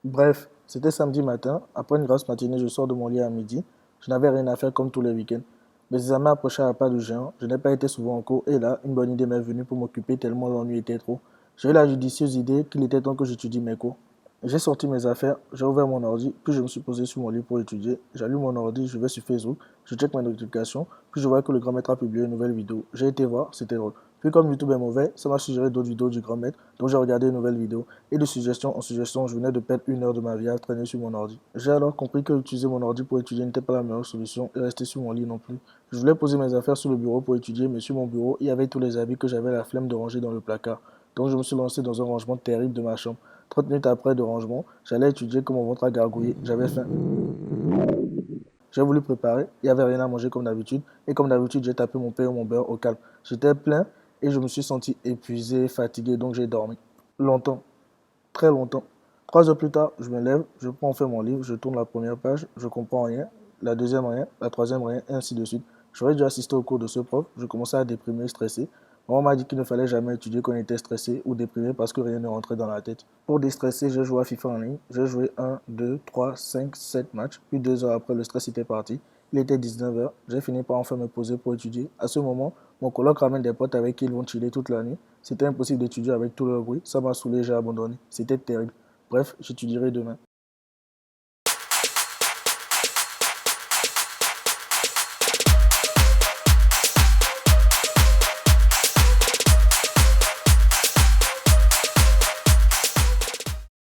Bref, c'était samedi matin. Après une grasse matinée, je sors de mon lit à midi. Je n'avais rien à faire comme tous les week-ends. Mes examens approchaient à pas de géant. Je n'ai pas été souvent en cours et là, une bonne idée m'est venue pour m'occuper tellement l'ennui était trop. J'ai eu la judicieuse idée qu'il était temps que j'étudie mes cours. J'ai sorti mes affaires, j'ai ouvert mon ordi, puis je me suis posé sur mon lit pour étudier. J'allume mon ordi, je vais sur Facebook, je check mes notifications, puis je vois que le grand maître a publié une nouvelle vidéo. J'ai été voir, c'était drôle. Puis comme YouTube est mauvais, ça m'a suggéré d'autres vidéos du grand maître, donc j'ai regardé une nouvelle vidéo. Et de suggestion en suggestion, je venais de perdre 1 heure de ma vie à traîner sur mon ordi. J'ai alors compris que utiliser mon ordi pour étudier n'était pas la meilleure solution et rester sur mon lit non plus. Je voulais poser mes affaires sur le bureau pour étudier, mais sur mon bureau, il y avait tous les habits que j'avais la flemme de ranger dans le placard. Donc je me suis lancé dans un rangement terrible de ma chambre. 30 minutes après de rangement, j'allais étudier comme mon ventre a gargouillé. J'avais faim. J'ai voulu préparer, il n'y avait rien à manger comme d'habitude. Et comme d'habitude, j'ai tapé mon pain et mon beurre au calme. J'étais plein et je me suis senti épuisé, fatigué, donc j'ai dormi. Longtemps, très longtemps. 3 heures plus tard, je me lève, je prends enfin mon livre, je tourne la première page, je comprends rien, la deuxième rien, la troisième rien, et ainsi de suite. J'aurais dû assister au cours de ce prof, je commençais à déprimer, stressé. On m'a dit qu'il ne fallait jamais étudier quand on était stressé ou déprimé parce que rien ne rentrait dans la tête. Pour déstresser, j'ai joué à FIFA en ligne. J'ai joué 1, 2, 3, 5, 7 matchs. Puis 2 heures après, le stress était parti. Il était 19 heures. J'ai fini par enfin me poser pour étudier. À ce moment, mon coloc ramène des potes avec qui ils vont chiller toute la nuit. C'était impossible d'étudier avec tout le bruit. Ça m'a saoulé, j'ai abandonné. C'était terrible. Bref, j'étudierai demain.